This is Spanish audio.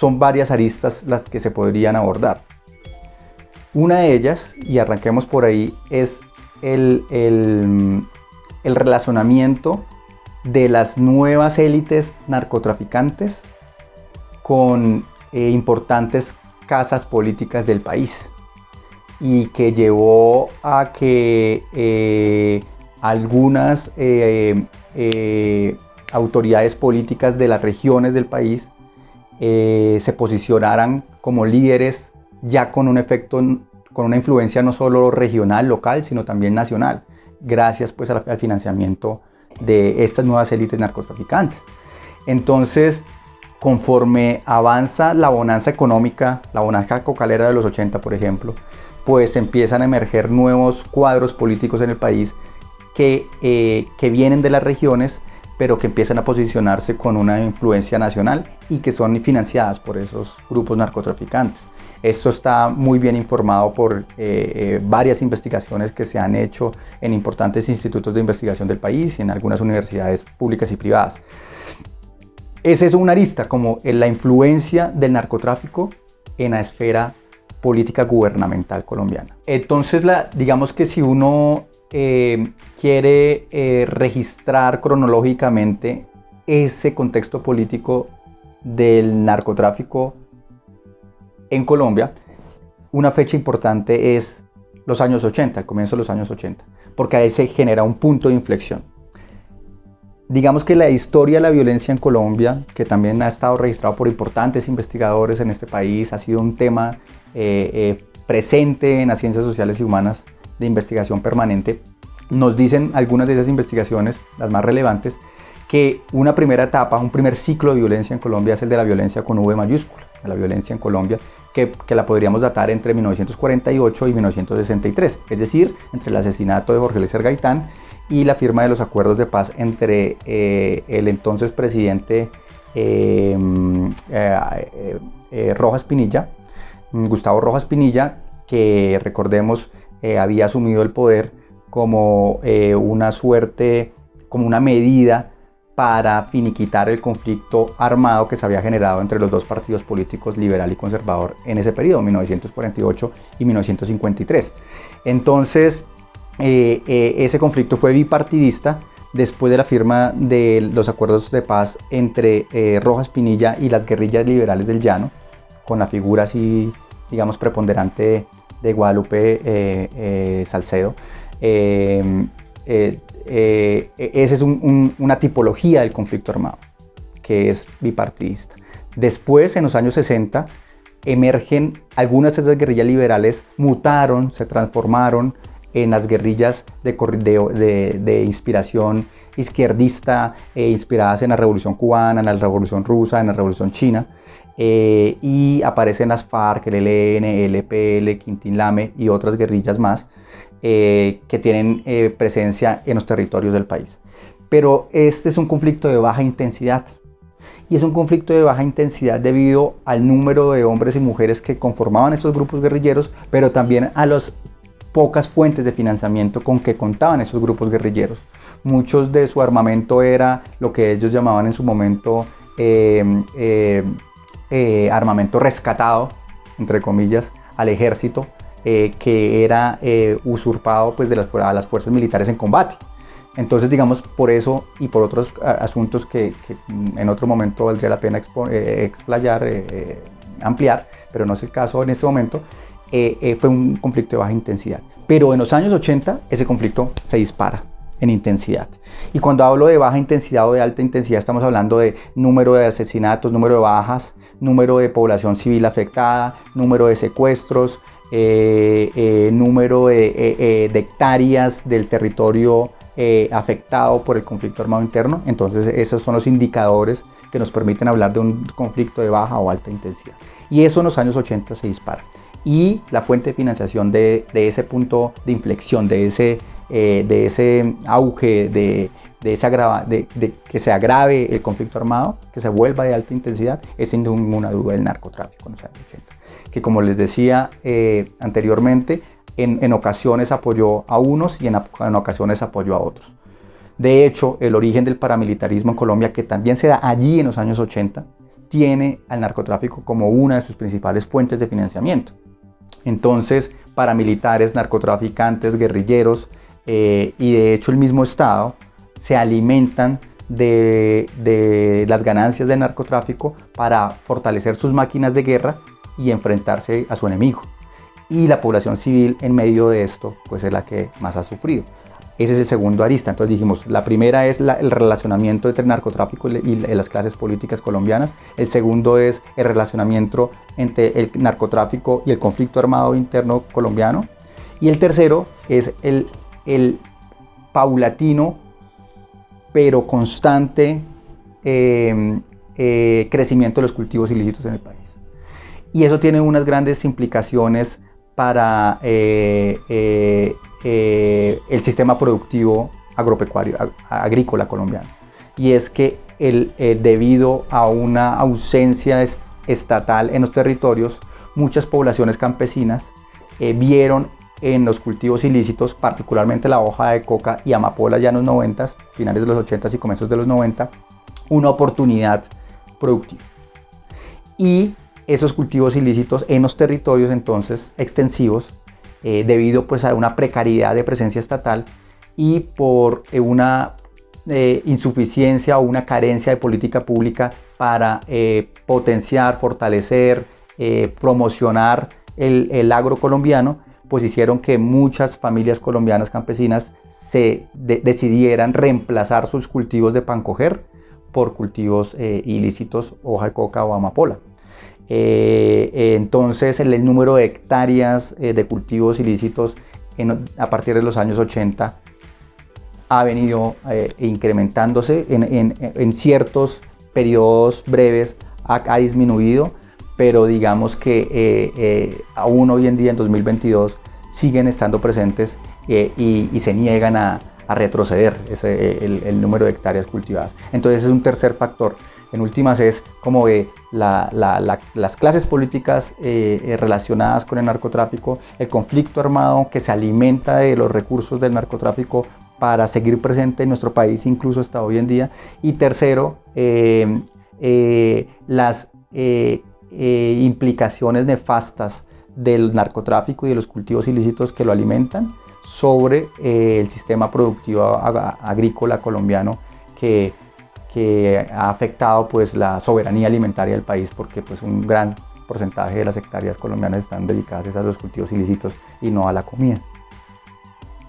son varias aristas las que se podrían abordar. Una de ellas, y arranquemos por ahí, es el relacionamiento de las nuevas élites narcotraficantes con importantes casas políticas del país, y que llevó a que algunas autoridades políticas de las regiones del país se posicionaran como líderes ya con un efecto, con una influencia no solo regional, local, sino también nacional, gracias pues al financiamiento de estas nuevas élites narcotraficantes. Entonces, conforme avanza la bonanza económica, la bonanza cocalera de los 80, por ejemplo, pues empiezan a emerger nuevos cuadros políticos en el país que vienen de las regiones, pero que empiezan a posicionarse con una influencia nacional y que son financiadas por esos grupos narcotraficantes. Esto está muy bien informado por varias investigaciones que se han hecho en importantes institutos de investigación del país y en algunas universidades públicas y privadas. Esa es una arista, como la influencia del narcotráfico en la esfera política gubernamental colombiana. Entonces, digamos que si uno quiere registrar cronológicamente ese contexto político del narcotráfico en Colombia, una fecha importante es los años 80, el comienzo de los años 80, porque ahí se genera un punto de inflexión. Digamos que la historia de la violencia en Colombia, que también ha estado registrado por importantes investigadores en este país, ha sido un tema presente en las ciencias sociales y humanas de investigación permanente. Nos dicen algunas de esas investigaciones, las más relevantes, que una primera etapa, un primer ciclo de violencia en Colombia es el de la violencia con V mayúscula, de la violencia en Colombia, que la podríamos datar entre 1948 y 1963, es decir, entre el asesinato de Jorge Eliezer Gaitán y la firma de los acuerdos de paz entre el entonces presidente Rojas Pinilla, Gustavo Rojas Pinilla, que recordemos había asumido el poder como una suerte, como una medida para finiquitar el conflicto armado que se había generado entre los dos partidos políticos, liberal y conservador, en ese periodo, 1948 y 1953. Entonces, ese conflicto fue bipartidista después de la firma de los acuerdos de paz entre Rojas Pinilla y las guerrillas liberales del Llano, con la figura así, digamos, preponderante de Guadalupe Salcedo. Esa es una tipología del conflicto armado, que es bipartidista. Después, en los años 60, emergen algunas de esas guerrillas liberales, mutaron, se transformaron en las guerrillas de inspiración izquierdista, inspiradas en la Revolución Cubana, en la Revolución Rusa, en la Revolución China, y aparecen las FARC, el ELN, el EPL, Quintín Lame y otras guerrillas más, que tienen presencia en los territorios del país. Pero este es un conflicto de baja intensidad, y es un conflicto de baja intensidad debido al número de hombres y mujeres que conformaban estos grupos guerrilleros, pero también a las pocas fuentes de financiamiento con que contaban esos grupos guerrilleros. Muchos de su armamento era lo que ellos llamaban en su momento armamento rescatado, entre comillas, al ejército, que era usurpado pues, a las fuerzas militares en combate. Entonces, digamos, por eso y por otros asuntos que en otro momento valdría la pena explayar, ampliar, pero no es el caso en este momento, fue un conflicto de baja intensidad. Pero en los años 80 ese conflicto se dispara en intensidad. Y cuando hablo de baja intensidad o de alta intensidad, estamos hablando de número de asesinatos, número de bajas, número de población civil afectada, número de secuestros, número de hectáreas del territorio afectado por el conflicto armado interno. Entonces esos son los indicadores que nos permiten hablar de un conflicto de baja o alta intensidad. Y eso en los años 80 se dispara. Y la fuente de financiación de ese punto de inflexión, de ese auge, de que se agrave el conflicto armado, que se vuelva de alta intensidad, es sin ninguna duda el narcotráfico en los años 80. Que, como les decía anteriormente, en ocasiones apoyó a unos y en ocasiones apoyó a otros. De hecho, el origen del paramilitarismo en Colombia, que también se da allí en los años 80, tiene al narcotráfico como una de sus principales fuentes de financiamiento. Entonces, paramilitares, narcotraficantes, guerrilleros y de hecho el mismo Estado se alimentan de las ganancias del narcotráfico para fortalecer sus máquinas de guerra y enfrentarse a su enemigo. Y la población civil en medio de esto pues es la que más ha sufrido. Ese es el segundo arista. Entonces dijimos, la primera es el relacionamiento entre el narcotráfico y las clases políticas colombianas. El segundo es el relacionamiento entre el narcotráfico y el conflicto armado interno colombiano. Y el tercero es el paulatino pero constante crecimiento de los cultivos ilícitos en el país. Y eso tiene unas grandes implicaciones para el sistema productivo agropecuario, agrícola colombiano. Y es que debido a una ausencia estatal en los territorios, muchas poblaciones campesinas vieron en los cultivos ilícitos, particularmente la hoja de coca y amapola ya en los 90, finales de los 80 y comienzos de los 90, una oportunidad productiva. Y esos cultivos ilícitos en los territorios entonces extensivos, debido pues a una precariedad de presencia estatal y por una insuficiencia o una carencia de política pública para potenciar, fortalecer, promocionar el agro colombiano, pues hicieron que muchas familias colombianas campesinas decidieran reemplazar sus cultivos de pancoger por cultivos ilícitos, hoja de coca o amapola. Entonces el número de hectáreas de cultivos ilícitos a partir de los años 80 ha venido incrementándose, en ciertos periodos breves ha disminuido, pero digamos que aún hoy en día en 2022 siguen estando presentes y se niegan a retroceder el número de hectáreas cultivadas. Entonces es un tercer factor. En últimas es como que las clases políticas relacionadas con el narcotráfico, el conflicto armado que se alimenta de los recursos del narcotráfico para seguir presente en nuestro país incluso hasta hoy en día. Y tercero, las implicaciones nefastas del narcotráfico y de los cultivos ilícitos que lo alimentan sobre el sistema productivo agrícola colombiano que ha afectado pues la soberanía alimentaria del país, porque pues un gran porcentaje de las hectáreas colombianas están dedicadas a los cultivos ilícitos y no a la comida.